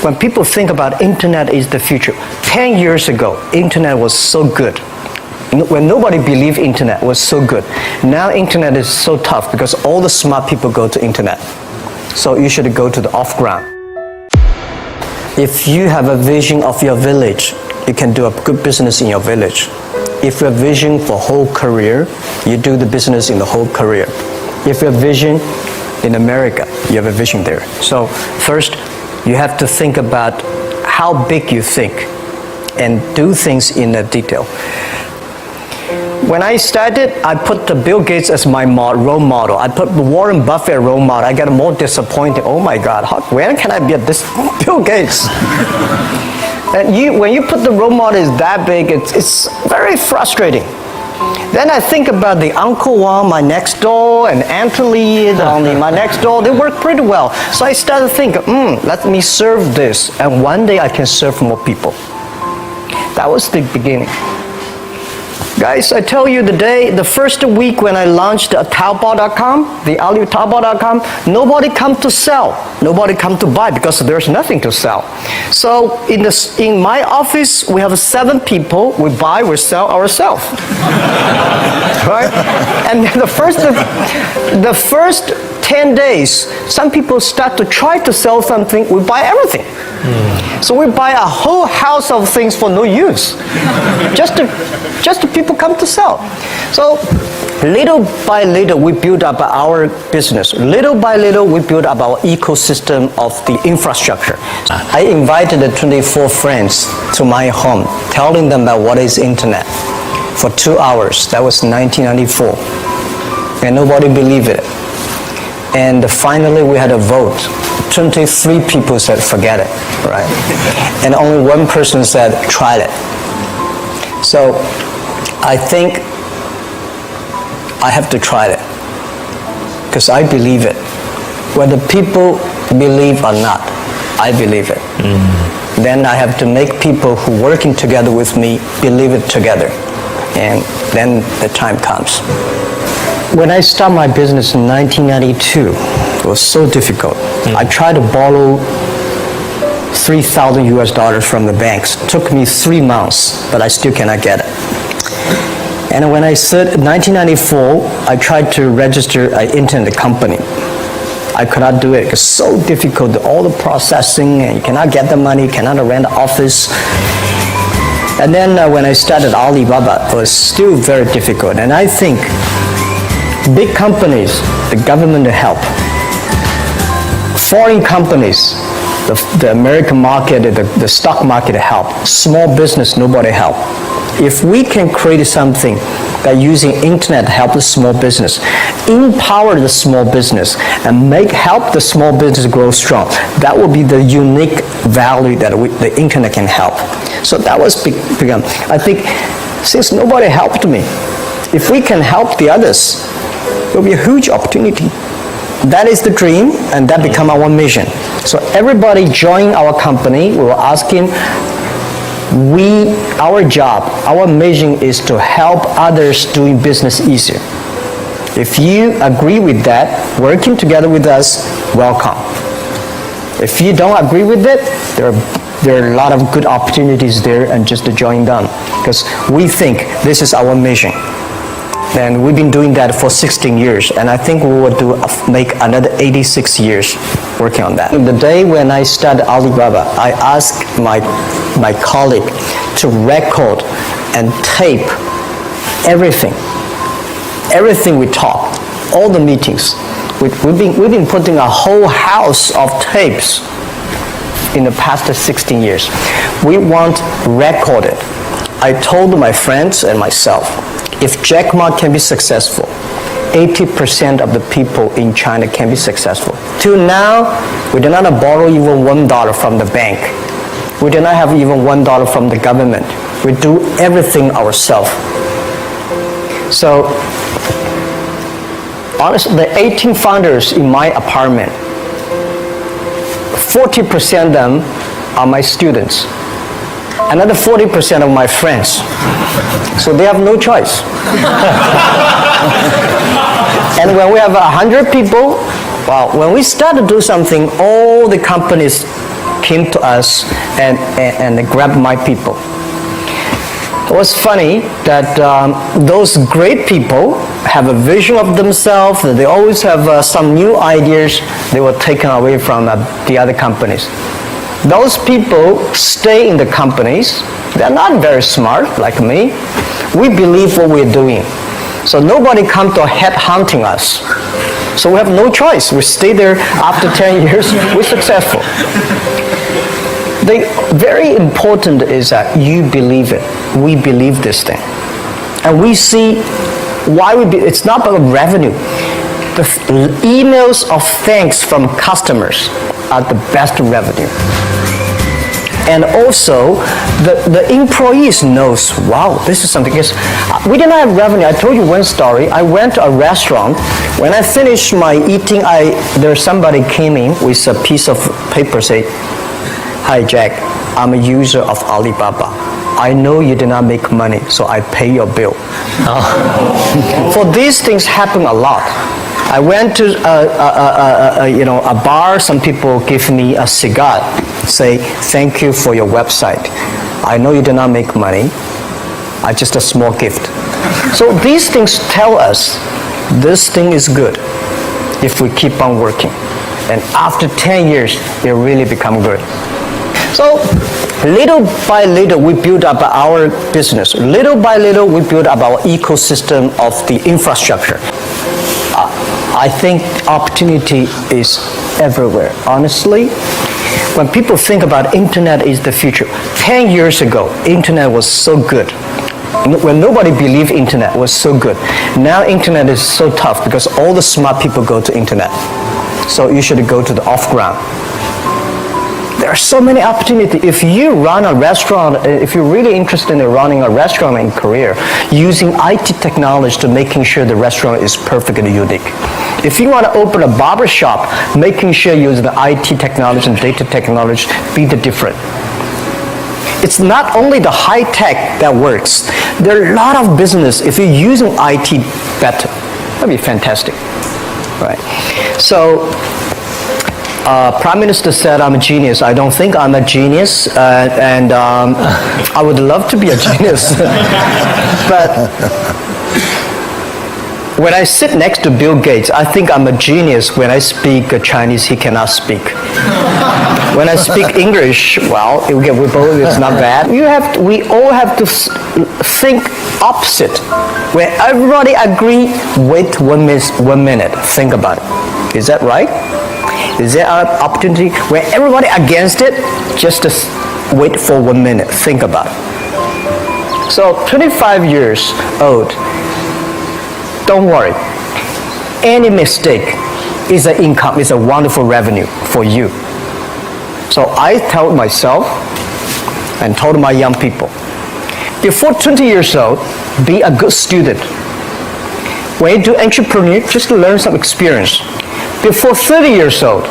when people think about internet is the future, 10 years ago, internet was so good. When nobody believed internet was so good. Now internet is so tough because all the smart people go to internet. So you should go to the off-ground. If you have a vision of your village, you can do a good business in your village. If your vision for whole career, you do the business in the whole career. If your vision in America, you have a vision there. So first, you have to think about how big you think and do things in a detail. When I started, I put the Bill Gates as my role model. I put Warren Buffett role model. I got more disappointed. Oh my God, when can I be at this Bill Gates? And when you put the role model is that big, it's very frustrating. Then I think about the Uncle Wang, my next door, and Anthony, my next door. They work pretty well. So I started thinking, let me serve this, and one day I can serve more people. That was the beginning. Guys, I tell you the first week when I launched Taobao.com, the Taobao.com, nobody come to sell. Nobody come to buy because there's nothing to sell. So in my office, we have 7 people. We buy, we sell ourselves. Right? And the first 10 days, some people start to try to sell something, we buy everything. So we buy a whole house of things for no use. Just to people come to sell. So little by little, we build up our business. Little by little, we build up our ecosystem of the infrastructure. I invited the 24 friends to my home, telling them about what is internet for 2 hours. That was 1994. And nobody believed it. And finally, we had a vote. 23 people said, forget it, right? And only one person said, try it. So I think I have to try it because I believe it. Whether people believe or not, I believe it. Then I have to make people who are working together with me believe it together. And then the time comes. When I started my business in 1992, it was so difficult. I tried to borrow $3,000 US from the banks. It took me 3 months, but I still cannot get it. And when I said 1994, I tried to register an internet company. I could not do it. It's so difficult, all the processing, and you cannot get the money, you cannot rent an office. And then when I started Alibaba, it was still very difficult. And I think big companies, the government help. Foreign companies, the American market, the stock market help. Small business, nobody help. If we can create something that using internet help the small business, empower the small business, and help the small business grow strong, that will be the unique value that the internet can help. So that was begun. I think since nobody helped me, if we can help the others, it will be a huge opportunity. That is the dream, and that become our mission. So everybody join our company. We will ask him, our job, our mission is to help others doing business easier. If you agree with that, working together with us, welcome. If you don't agree with it, there are a lot of good opportunities there, and just to join them, because we think this is our mission. And we've been doing that for 16 years, and I think we will make another 86 years working on that. The day when I started Alibaba, I asked my colleague to record and tape everything we talk, all the meetings. We've been putting a whole house of tapes in the past 16 years. We want recorded. I told my friends and myself, if Jack Ma can be successful, 80% of the people in China can be successful. Till now, we do not borrow even $1 from the bank. We do not have even $1 from the government. We do everything ourselves. So, honestly, the 18 founders in my apartment, 40% of them are my students. Another 40% of my friends. So they have no choice. And when we have 100 people, well, when we start to do something, all the companies came to us and grabbed my people. It was funny that those great people have a vision of themselves. They always have some new ideas. They were taken away from the other companies. Those people stay in the companies. They're not very smart like me. We believe what we're doing. So nobody come to head hunting us. So we have no choice. We stay there after 10 years. We're successful. The very important is that you believe it. We believe this thing. And we see why it's not about revenue. The emails of thanks from customers are the best revenue. And also, the employees knows, wow, this is something. Because we didn't have revenue. I told you one story. I went to a restaurant. When I finished my eating, there's somebody came in with a piece of paper, say, "Hi Jack, I'm a user of Alibaba. I know you did not make money, so I pay your bill." For these things happen a lot. I went to a bar. Some people give me a cigar, say thank you for your website. I know you did not make money. Just a small gift. So these things tell us this thing is good if we keep on working. And after 10 years, it really become good. So little by little, we build up our business. Little by little, we build up our ecosystem of the infrastructure. I think opportunity is everywhere. Honestly, when people think about internet is the future, 10 years ago, internet was so good. When nobody believed internet was so good. Now internet is so tough because all the smart people go to internet. So you should go to the off-ground. There are so many opportunities. If you run a restaurant, if you're really interested in running a restaurant in Korea, using IT technology to making sure the restaurant is perfectly unique. If you want to open a barber shop, making sure you use the IT technology and data technology, be the different. It's not only the high tech that works. There are a lot of business if you're using IT better. That'd be fantastic, right? So. Prime Minister said I'm a genius. I don't think I'm a genius, and I would love to be a genius. But when I sit next to Bill Gates, I think I'm a genius. When I speak Chinese, he cannot speak. When I speak English, well, it's not bad. We all have to think opposite. When everybody agree, wait 1 minute, think about it. Is that right? Is there an opportunity where everybody against it? Just wait for 1 minute, think about it. So 25 years old, don't worry. Any mistake is an income, is a wonderful revenue for you. So I tell myself and told my young people, before 20 years old, be a good student. When you do entrepreneur, just learn some experience. Before 30 years old,